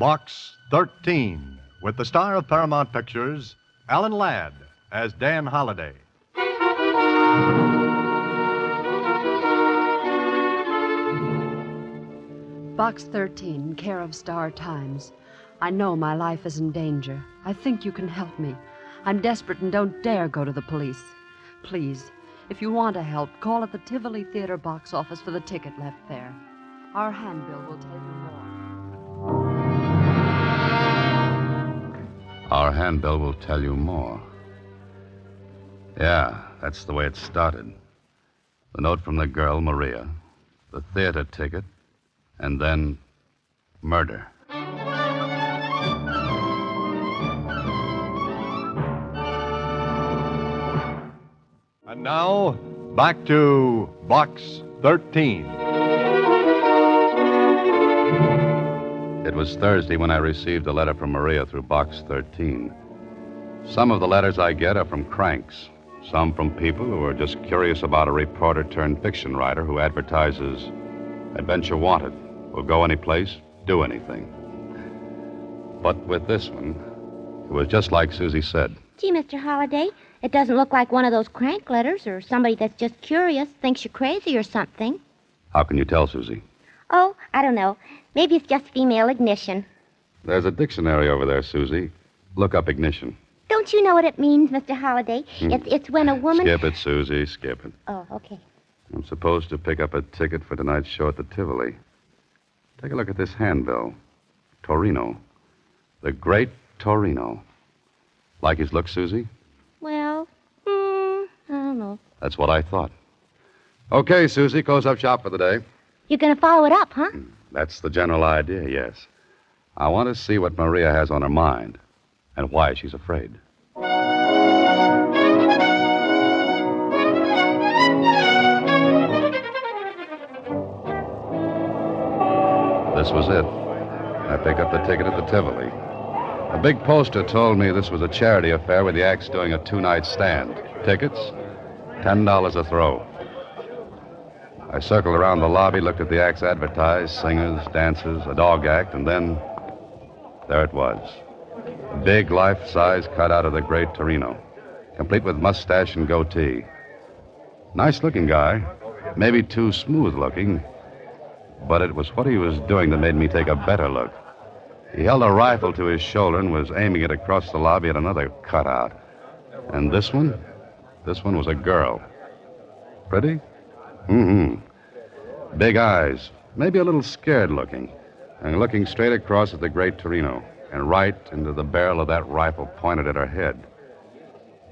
Box 13, with the star of Paramount Pictures, Alan Ladd, as Dan Holliday. Box 13, care of Star Times. I know my life is in danger. I think you can help me. I'm desperate and don't dare go to the police. Please, if you want to help, call at the Tivoli Theater box office for the ticket left there. Our handbill will tell you more. Our handbill will tell you more. Yeah, that's the way it started. The note from the girl, Maria, the theater ticket, and then murder. And now, back to Box 13. It was Thursday when I received a letter from Maria through Box 13. Some of the letters I get are from cranks. Some from people who are just curious about a reporter-turned-fiction writer who advertises Adventure Wanted. Will go any place, do anything. But with this one, it was just like Susie said. Gee, Mr. Holliday, it doesn't look like one of those crank letters or somebody that's just curious, thinks you're crazy or something. How can you tell, Susie? Oh, I don't know. Maybe it's just female ignition. There's a dictionary over there, Susie. Look up ignition. Don't you know what it means, Mr. Holliday? It's when a woman... Skip it, Susie, skip it. Oh, okay. I'm supposed to pick up a ticket for tonight's show at the Tivoli. Take a look at this handbill. Torino. The great Torino. Like his look, Susie? Well, I don't know. That's what I thought. Okay, Susie, close up shop for the day. You're going to follow it up, huh? That's the general idea, yes. I want to see what Maria has on her mind and why she's afraid. This was it. I picked up the ticket at the Tivoli. A big poster told me this was a charity affair with the acts doing a two-night stand. Tickets, $10 a throw. I circled around the lobby, looked at the acts advertised, singers, dancers, a dog act, and then there it was. A big life-size cutout of the great Torino, complete with mustache and goatee. Nice-looking guy, maybe too smooth-looking, but it was what he was doing that made me take a better look. He held a rifle to his shoulder and was aiming it across the lobby at another cutout. And this one was a girl. Pretty? Big eyes, maybe a little scared-looking, and looking straight across at the great Torino, and right into the barrel of that rifle pointed at her head.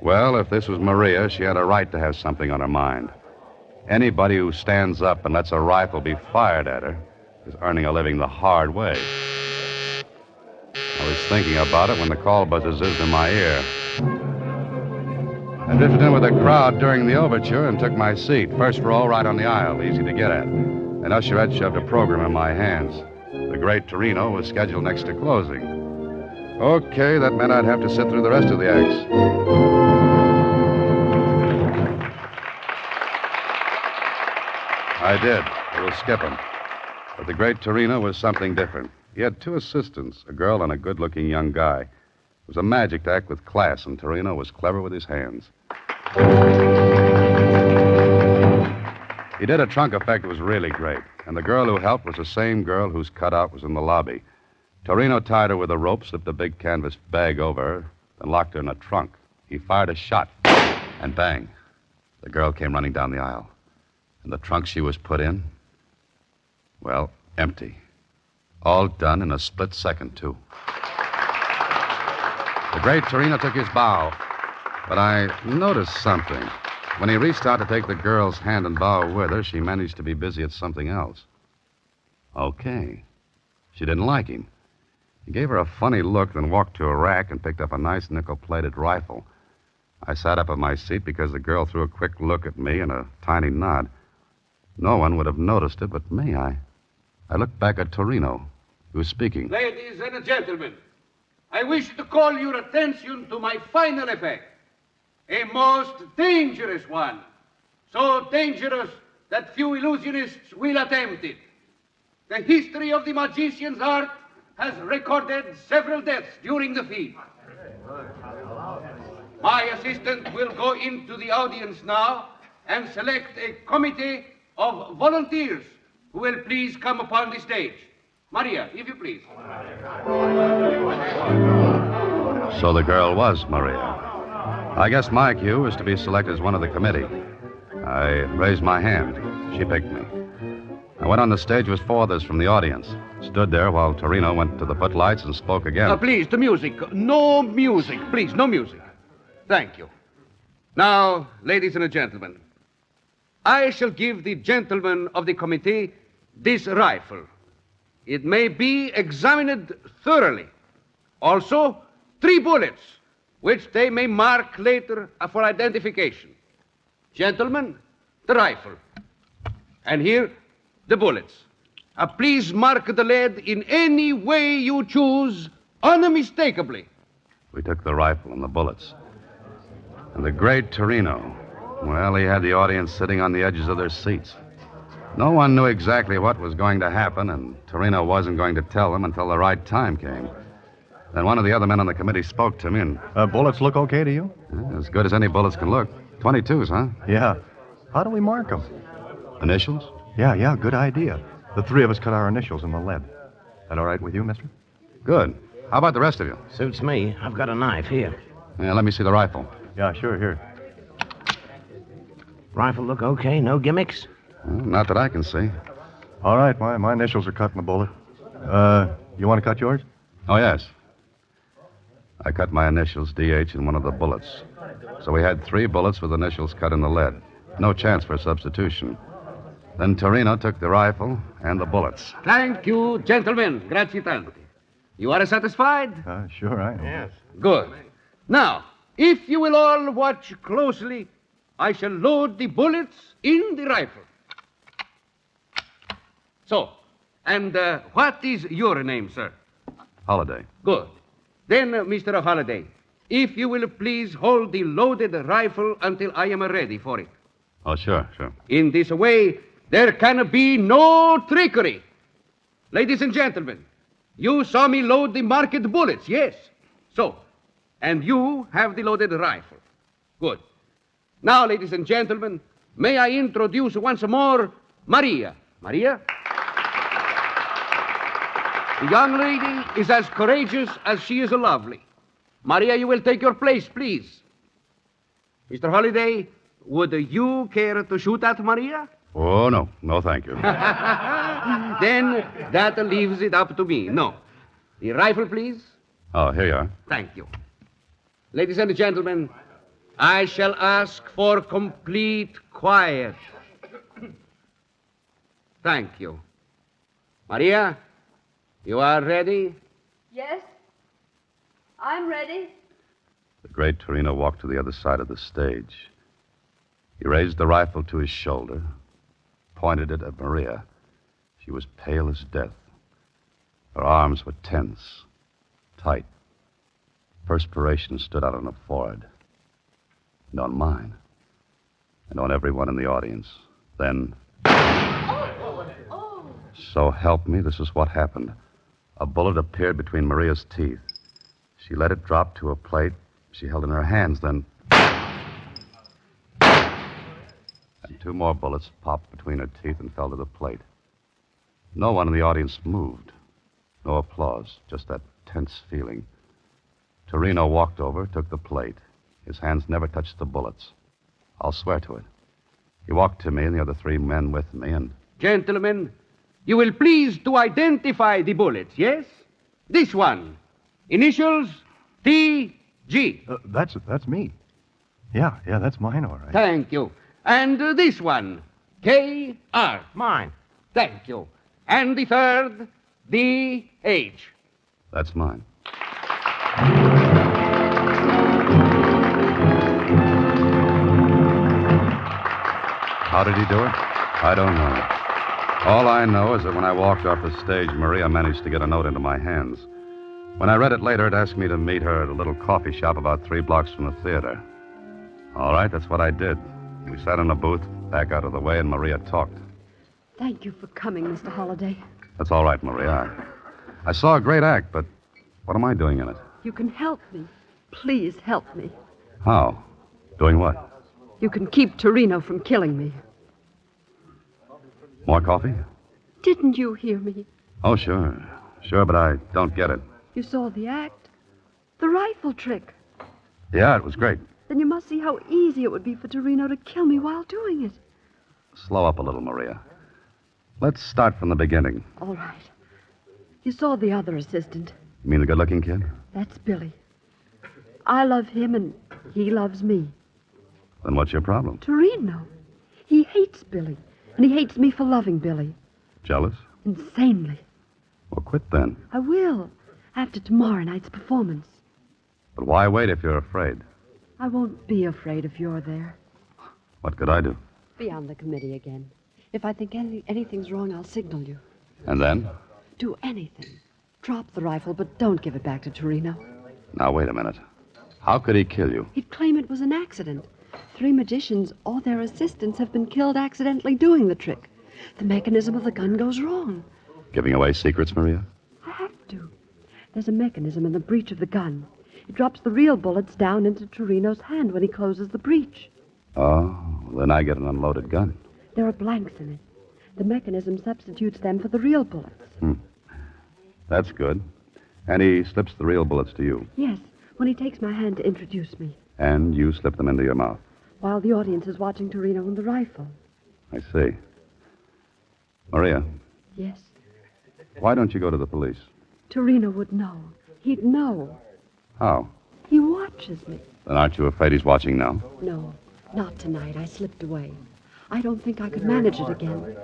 Well, if this was Maria, she had a right to have something on her mind. Anybody who stands up and lets a rifle be fired at her is earning a living the hard way. I was thinking about it when the call buzzer zizzed in my ear. I drifted in with the crowd during the overture and took my seat, first row right on the aisle, easy to get at. An usherette shoved a program in my hands. The great Torino was scheduled next to closing. Okay, that meant I'd have to sit through the rest of the acts. I did. It was skipping. But the great Torino was something different. He had two assistants, a girl and a good-looking young guy. It was a magic act with class, and Torino was clever with his hands. He did a trunk effect that was really great, and the girl who helped was the same girl whose cutout was in the lobby. Torino tied her with a rope, slipped a big canvas bag over her, then locked her in a trunk. He fired a shot, and bang, the girl came running down the aisle. And the trunk she was put in, well, empty. All done in a split second, too. The great Torino took his bow, but I noticed something. When he reached out to take the girl's hand and bow with her, she managed to be busy at something else. Okay. She didn't like him. He gave her a funny look, then walked to a rack and picked up a nice nickel-plated rifle. I sat up in my seat because the girl threw a quick look at me and a tiny nod. No one would have noticed it but me. I looked back at Torino, who was speaking. Ladies and gentlemen, I wish to call your attention to my final effect. A most dangerous one. So dangerous that few illusionists will attempt it. The history of the magician's art has recorded several deaths during the feed. My assistant will go into the audience now and select a committee of volunteers who will please come upon the stage. Maria, if you please. So the girl was Maria. I guess my cue was to be selected as one of the committee. I raised my hand. She picked me. I went on the stage with 4 others from the audience. Stood there while Torino went to the footlights and spoke again. Please, the music. No music. Please, no music. Thank you. Now, ladies and gentlemen, I shall give the gentlemen of the committee this rifle. It may be examined thoroughly. Also, 3 bullets, which they may mark later for identification. Gentlemen, the rifle. And here, the bullets. Please mark the lead in any way you choose, unmistakably. We took the rifle and the bullets. And the great Torino, well, he had the audience sitting on the edges of their seats. No one knew exactly what was going to happen, and Torino wasn't going to tell them until the right time came. Then one of the other men on the committee spoke to me, and... Bullets look okay to you? As good as any bullets can look. 22s, huh? Yeah. How do we mark them? Initials? Yeah, good idea. The 3 of us cut our initials in the lead. That all right with you, mister? Good. How about the rest of you? Suits me. I've got a knife here. Yeah, let me see the rifle. Yeah, sure, here. Rifle look okay? No gimmicks? Well, not that I can see. All right, my initials are cut in the bullet. You want to cut yours? Oh, yes. I cut my initials, DH, in one of the bullets. So we had 3 bullets with initials cut in the lead. No chance for substitution. Then Torino took the rifle and the bullets. Thank you, gentlemen. Grazie tanto. You are satisfied? Sure, I am. Yes. Good. Now, if you will all watch closely, I shall load the bullets in the rifle. So, and what is your name, sir? Holiday. Good. Then, Mr. Holliday, if you will please hold the loaded rifle until I am ready for it. Oh, sure. In this way, there can be no trickery. Ladies and gentlemen, you saw me load the marked bullets, yes? So, and you have the loaded rifle. Good. Now, ladies and gentlemen, may I introduce once more Maria. Maria? The young lady is as courageous as she is lovely. Maria, you will take your place, please. Mr. Holliday, would you care to shoot at Maria? Oh, no. No, thank you. Then that leaves it up to me. No. The rifle, please. Oh, here you are. Thank you. Ladies and gentlemen, I shall ask for complete quiet. Thank you. Maria, you are ready? Yes, I'm ready. The great Torino walked to the other side of the stage. He raised the rifle to his shoulder, pointed it at Maria. She was pale as death. Her arms were tense, tight. Perspiration stood out on her forehead, and on mine, and on everyone in the audience. Then, so help me, this is what happened. A bullet appeared between Maria's teeth. She let it drop to a plate she held in her hands, then... And 2 more bullets popped between her teeth and fell to the plate. No one in the audience moved. No applause, just that tense feeling. Torino walked over, took the plate. His hands never touched the bullets. I'll swear to it. He walked to me and the other 3 men with me, and... Gentlemen, you will please to identify the bullets, yes? This one. Initials T.G. That's me. Yeah, that's mine, all right. Thank you. And this one. K.R. Mine. Thank you. And the third, D.H. That's mine. How did he do it? I don't know. All I know is that when I walked off the stage, Maria managed to get a note into my hands. When I read it later, it asked me to meet her at a little coffee shop about 3 blocks from the theater. All right, that's what I did. We sat in a booth, back out of the way, and Maria talked. Thank you for coming, Mr. Holliday. That's all right, Maria. I saw a great act, but what am I doing in it? You can help me. Please help me. How? Doing what? You can keep Torino from killing me. More coffee? Didn't you hear me? Oh, sure. Sure, but I don't get it. You saw the act. The rifle trick. Yeah, it was great. Then you must see how easy it would be for Torino to kill me while doing it. Slow up a little, Maria. Let's start from the beginning. All right. You saw the other assistant. You mean the good-looking kid? That's Billy. I love him and he loves me. Then what's your problem? Torino. He hates Billy, and he hates me for loving Billy. Jealous? Insanely. Well, quit then. I will, after tomorrow night's performance. But why wait if you're afraid? I won't be afraid if you're there. What could I do? Be on the committee again. If I think anything's wrong, I'll signal you. And then? Do anything. Drop the rifle, but don't give it back to Torino. Now, wait a minute. How could he kill you? He'd claim it was an accident. 3 magicians or their assistants have been killed accidentally doing the trick. The mechanism of the gun goes wrong. Giving away secrets, Maria? I have to. There's a mechanism in the breech of the gun. It drops the real bullets down into Torino's hand when he closes the breech. Oh, then I get an unloaded gun. There are blanks in it. The mechanism substitutes them for the real bullets. That's good. And he slips the real bullets to you. Yes, when he takes my hand to introduce me, And you slip them into your mouth. while the audience is watching Torino and the rifle. I see. Maria, Yes, why don't you go to the police? Torino would know. He'd know. How? He watches me. Then aren't you afraid he's watching now? No, not tonight. I slipped away. I don't think I could manage it again.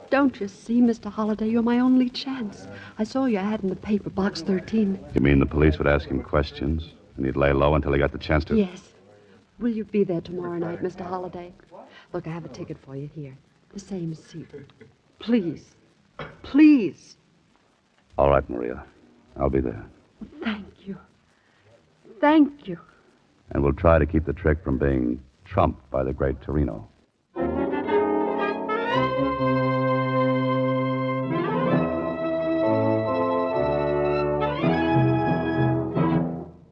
Don't you see, Mr. Holliday, you're my only chance. I saw your ad in the paper, box 13. You mean the police would ask him questions, and he'd lay low until he got the chance to... Yes. Will you be there tomorrow night, Mr. Holliday? Look, I have a ticket for you here. The same seat. Please. Please. All right, Maria. I'll be there. Thank you. Thank you. And we'll try to keep the trick from being trumped by the great Torino.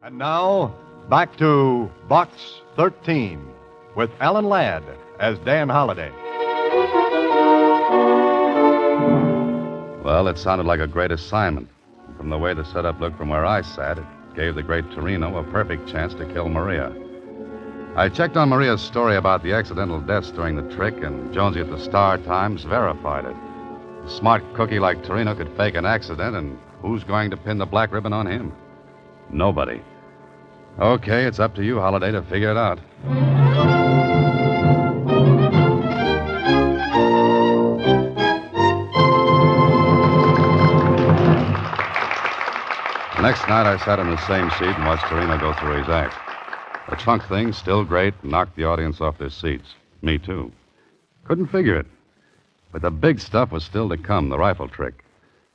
And now, back to Box 13 with Alan Ladd as Dan Holliday. Well, it sounded like a great assignment. From the way the setup looked from where I sat, it gave the great Torino a perfect chance to kill Maria. I checked on Maria's story about the accidental deaths during the trick, and Jonesy at the Star Times verified it. A smart cookie like Torino could fake an accident, and who's going to pin the black ribbon on him? Nobody. Okay, it's up to you, Holliday, to figure it out. The next night, I sat in the same seat and watched Torino go through his act. The trunk thing, still great, knocked the audience off their seats. Me, too. Couldn't figure it. But the big stuff was still to come, the rifle trick.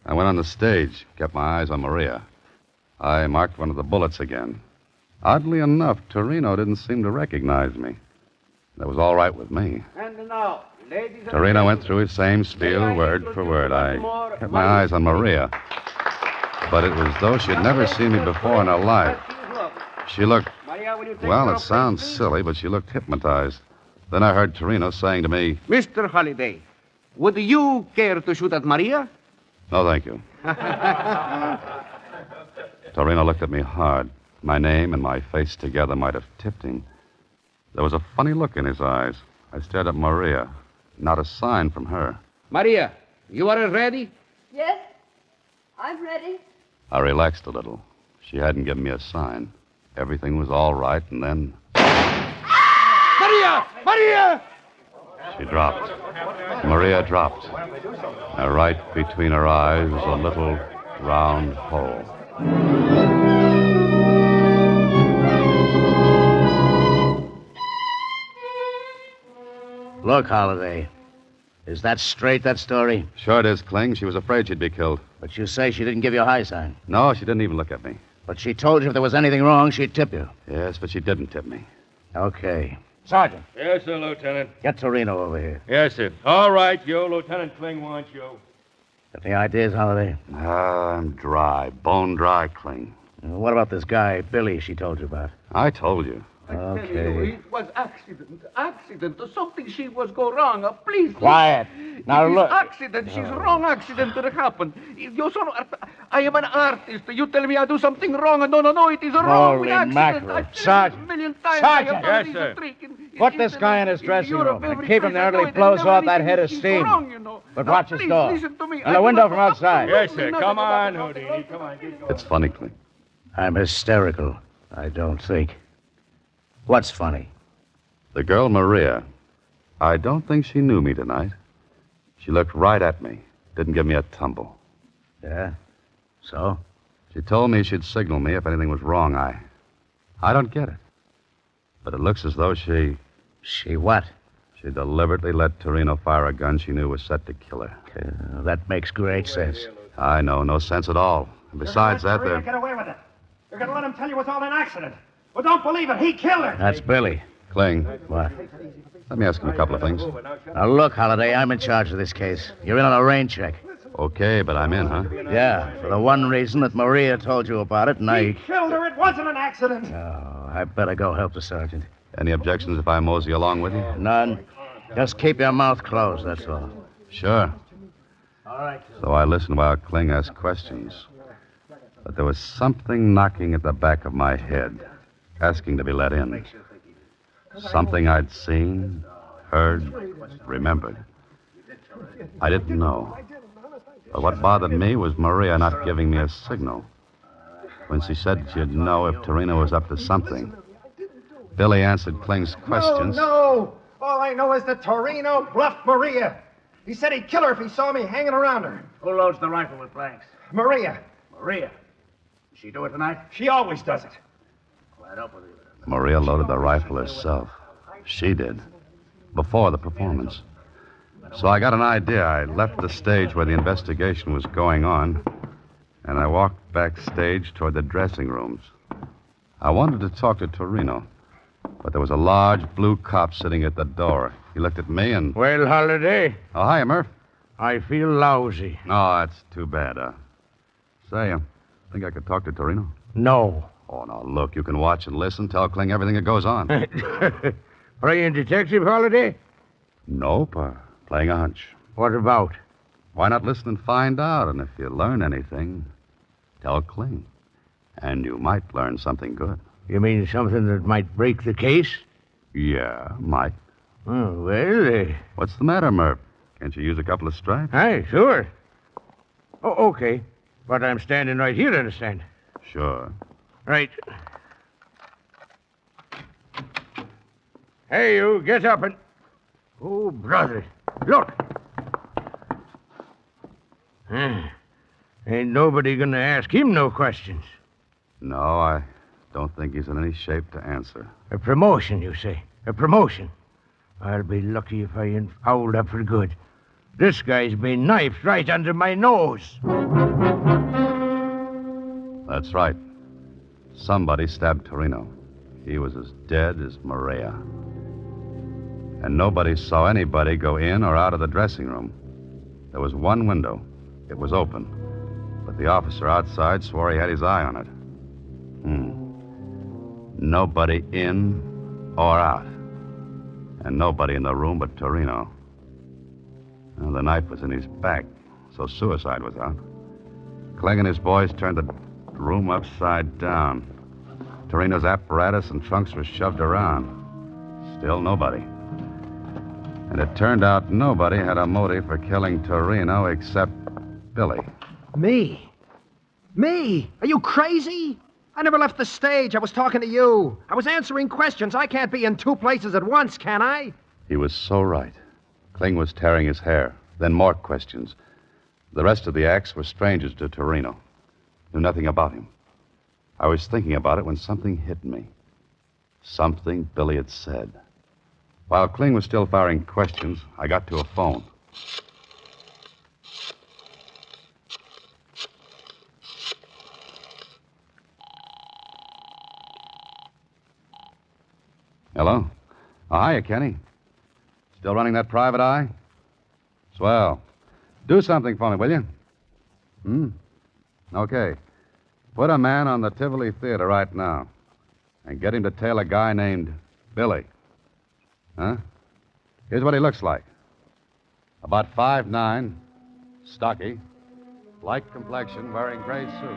I went on the stage, kept my eyes on Maria. I marked one of the bullets again. Oddly enough, Torino didn't seem to recognize me. That was all right with me. And now, ladies and Torino went through his same spiel, word for word. I kept my eyes on Maria. But it was as though she'd never seen me before in her life. She looked, well, it sounds silly, but she looked hypnotized. Then I heard Torino saying to me, Mr. Holliday, would you care to shoot at Maria? "No, thank you." Torino looked at me hard. My name and my face together might have tipped him. There was a funny look in his eyes. I stared at Maria. Not a sign from her. Maria, you are ready? Yes, I'm ready. I relaxed a little. She hadn't given me a sign. Everything was all right, and then Maria! Maria! she dropped. Maria dropped. And right between her eyes was a little round hole. Look, Holliday. Is that straight, that story? Sure it is, Kling. She was afraid she'd be killed. But you say she didn't give you a high sign. No, she didn't even look at me. But she told you if there was anything wrong, she'd tip you. Yes, but she didn't tip me. Okay. Sergeant, Yes, sir, Lieutenant. get Torino over here. Yes, sir. All right, Joe. Lieutenant Kling wants you. Any ideas, Holiday? I'm dry. Bone dry, Kling. What about this guy, Billy, she told you about? I told you. I tell you, Okay. it was accident. Something she was go wrong. Please. Quiet. Now It is look. accident. She's wrong accident that happened. You son I am an artist. You tell me I do something wrong. No. It is wrong. Holy with accident. mackerel. I've said it Sergeant. a million times. Sergeant. I have done Yes, this sir. trick Put this guy in his dressing room and keep him there till he blows off that head of steam. But watch his door. And the window from outside. Yes, sir. Come on, Houdini. Come on. It's funny, Kling. I'm hysterical, I don't think. What's funny? The girl, Maria, I don't think she knew me tonight. She looked right at me, didn't give me a tumble. Yeah? So? She told me she'd signal me if anything was wrong. I don't get it. But it looks as though she She what? deliberately let Torino fire a gun she knew was set to kill her. That makes great sense. I know, no sense at all. And besides that, Get away with it. You're going to let him tell you it's all an accident. Well, don't believe it. He killed her. That's Billy. Kling, What? let me ask him a couple of things. Now, look, Holiday, I'm in charge of this case. You're in on a rain check. Okay, but I'm in, huh? Yeah, for the one reason that Maria told you about it, and He I... killed her. It wasn't an accident. Oh, I better go help the sergeant. Any objections if I mosey along with you? None. Just keep your mouth closed, that's all. Sure. So I listened while Kling asked questions. But there was something knocking at the back of my head, asking to be let in. Something I'd seen, heard, remembered. I didn't know. But what bothered me was Maria not giving me a signal. When she said she'd know if Torino was up to something. Billy answered Kling's questions. No. All I know is that Torino bluffed Maria. He said he'd kill her if he saw me hanging around her. Who loads the rifle with blanks? Maria. Maria. Did she do it tonight? She always does it. I don't believe it. Maria loaded the rifle herself. She did. Before the performance. So I got an idea. I left the stage where the investigation was going on, and I walked backstage toward the dressing rooms. I wanted to talk to Torino, but there was a large blue cop sitting at the door. He looked at me and... Well, Holiday, Oh, hi, Murph. I feel lousy. Oh, that's too bad. Say, think I could talk to Torino? No. Oh, now, look, you can watch and listen, tell Kling everything that goes on. Playing detective, Holiday? Nope, playing a hunch. What about? Why not listen and find out? And if you learn anything, tell Kling. And you might learn something good. You mean something that might break the case? Yeah, might. Oh, well, What's the matter, Murph? Can't you use a couple of stripes? aye, sure. Oh, okay. But I'm standing right here, understand? Sure. Right. Hey, you, get up and... Oh, brother, look. Ain't nobody gonna ask him no questions. No, I don't think he's in any shape to answer. A promotion, you say? A promotion? I'll be lucky if I ain't fouled up for good. This guy's been knifed right under my nose. That's right. Somebody stabbed Torino. He was as dead as Maria. And nobody saw anybody go in or out of the dressing room. There was one window. It was open. But the officer outside swore he had his eye on it. Nobody in or out. And nobody in the room but Torino. Well, the knife was in his back, so suicide was out. Kling and his boys turned the room upside down. Torino's apparatus and trunks were shoved around. Still nobody. And it turned out nobody had a motive for killing Torino except Billy. Me? Me? Are you crazy? I never left the stage. I was talking to you. I was answering questions. I can't be in two places at once, can I? He was so right. Kling was tearing his hair. Then more questions. The rest of the acts were strangers to Torino. Knew nothing about him. I was thinking about it when something hit me. Something Billy had said. While Kling was still firing questions, I got to a phone. Hello? Oh, hiya, Kenny. Still running that private eye? Swell. Do something for me, will you? Okay. Put a man on the Tivoli Theater right now and get him to tail a guy named Billy. Huh? Here's what he looks like. About 5'9", stocky, light complexion, wearing gray suit.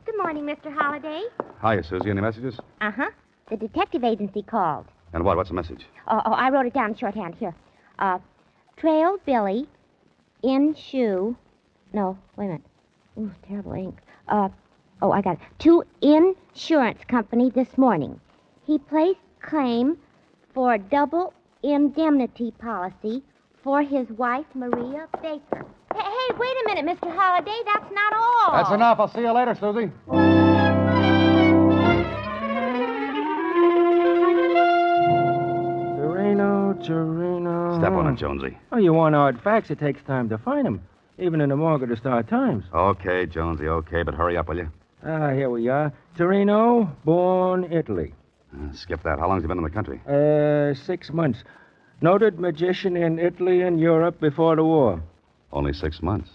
Good morning, Mr. Holliday. Hiya, Susie. Any messages? Uh-huh. The detective agency called. And what? What's the message? Oh, I wrote it down in shorthand. Here. Trailed Billy in shoe. No, wait a minute. Ooh, terrible ink. I got it. To insurance company this morning. He placed claim for a double indemnity policy for his wife, Maria Baker. Hey, wait a minute, Mr. Holliday. That's not all. That's enough. I'll see you later, Susie. Torino. Step on it, Jonesy. Oh, you want hard facts? It takes time to find them, even in the morgue of the Star Times. Okay, Jonesy, okay, but hurry up, will you? Here we are. Torino, born Italy. Skip that. How long's he been in the country? 6 months. Noted magician in Italy and Europe before the war. Only 6 months.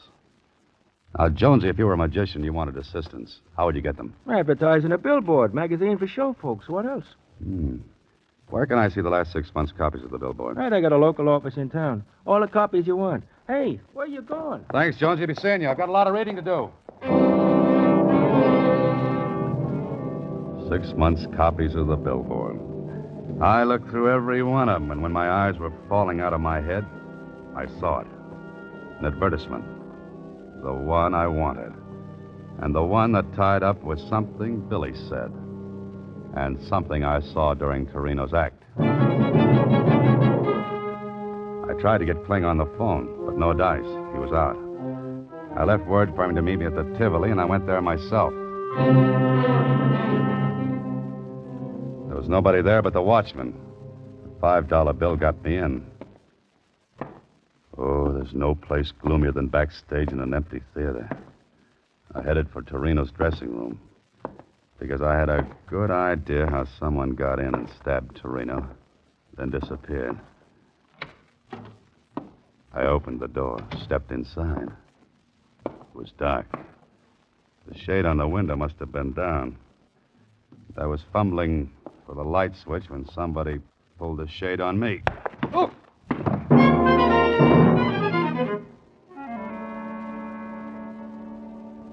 Now, Jonesy, if you were a magician, you wanted assistants. How would you get them? Advertising a billboard, magazine for show folks. What else? Where can I see the last 6 months' copies of the billboard? I got a local office in town. All the copies you want. Hey, where you going? Thanks, Jonesy. Be seeing you. I've got a lot of reading to do. 6 months' copies of the billboard. I looked through every one of them, and when my eyes were falling out of my head, I saw it. An advertisement. The one I wanted. And the one that tied up with something Billy said. And something I saw during Torino's act. I tried to get Kling on the phone, but no dice. He was out. I left word for him to meet me at the Tivoli, and I went there myself. There was nobody there but the watchman. The $5 bill got me in. Oh, there's no place gloomier than backstage in an empty theater. I headed for Torino's dressing room because I had a good idea how someone got in and stabbed Torino, then disappeared. I opened the door, stepped inside. It was dark. The shade on the window must have been down. I was fumbling for the light switch when somebody pulled the shade on me. Oh!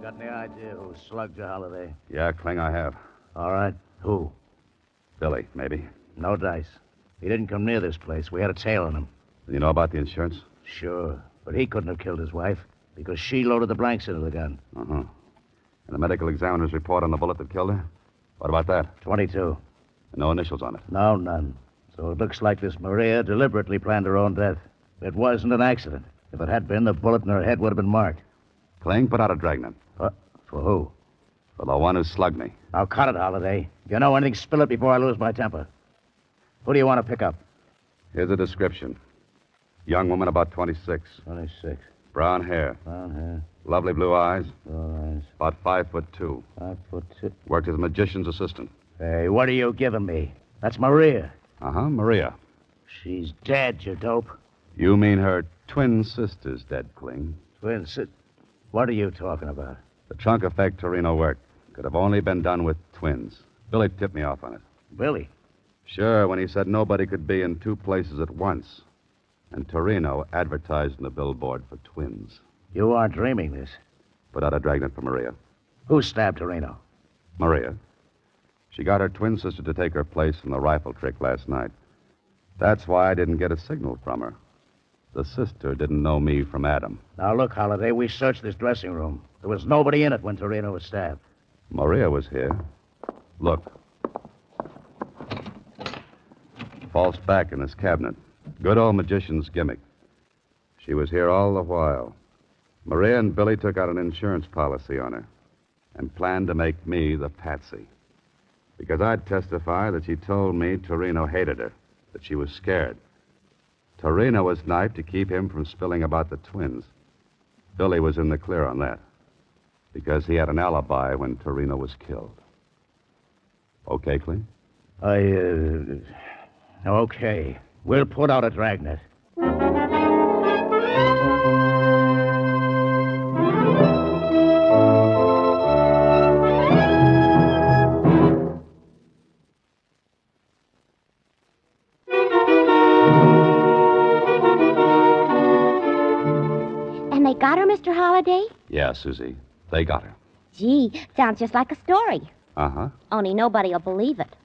Got any idea who slugged you, Holiday? Yeah, Kling, I have. All right. Who? Billy, maybe. No dice. He didn't come near this place. We had a tail on him. You know about the insurance? Sure. But he couldn't have killed his wife because she loaded the blanks into the gun. Uh-huh. And the medical examiner's report on the bullet that killed her? What about that? 22. No initials on it. No, none. So it looks like this Maria deliberately planned her own death. It wasn't an accident. If it had been, the bullet in her head would have been marked. Kling, put out a dragnet. For who? For the one who slugged me. Now cut it, Holiday. If you know anything, spill it before I lose my temper. Who do you want to pick up? Here's a description. Young woman, about 26. 26. Brown hair. Brown hair. Lovely blue eyes. Blue eyes. About 5'2". 5'2". Worked as a magician's assistant. Hey, what are you giving me? That's Maria. Uh-huh, Maria. She's dead, you dope. You mean her twin sister's dead, Kling. Twin sister. What are you talking about? The trunk effect Torino worked could have only been done with twins. Billy tipped me off on it. Billy? Sure, when he said nobody could be in two places at once. And Torino advertised in the billboard for twins. You aren't dreaming this. Put out a dragnet for Maria. Who stabbed Torino? Maria. She got her twin sister to take her place in the rifle trick last night. That's why I didn't get a signal from her. The sister didn't know me from Adam. Now, look, Holiday, we searched this dressing room. There was nobody in it when Torino was stabbed. Maria was here. Look. False back in this cabinet. Good old magician's gimmick. She was here all the while. Maria and Billy took out an insurance policy on her and planned to make me the patsy. Because I'd testify that she told me Torino hated her, that she was scared. Torino was knifed to keep him from spilling about the twins. Billy was in the clear on that, because he had an alibi when Torino was killed. Okay, Clem? Okay. We'll put out a dragnet. And they got her, Mr. Holliday? Yeah, Susie. They got her. Gee, sounds just like a story. Uh-huh. Only nobody will believe it.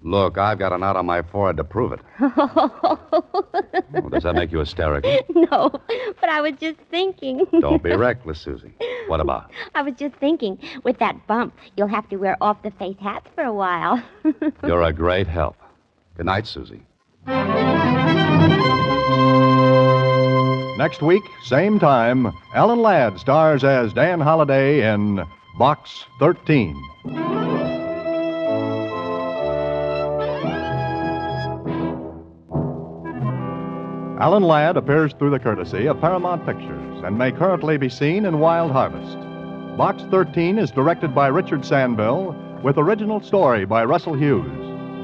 Look, I've got a knot on my forehead to prove it. Oh, does that make you hysterical? No, but I was just thinking. Don't be reckless, Susie. What about? I was just thinking, with that bump, you'll have to wear off-the-face hats for a while. You're a great help. Good night, Susie. Next week, same time, Alan Ladd stars as Dan Holliday in Box 13. Alan Ladd appears through the courtesy of Paramount Pictures and may currently be seen in Wild Harvest. Box 13 is directed by Richard Sandville with original story by Russell Hughes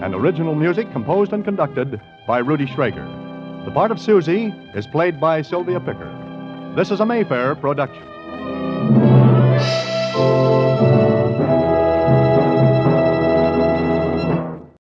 and original music composed and conducted by Rudy Schrager. The part of Susie is played by Sylvia Picker. This is a Mayfair production.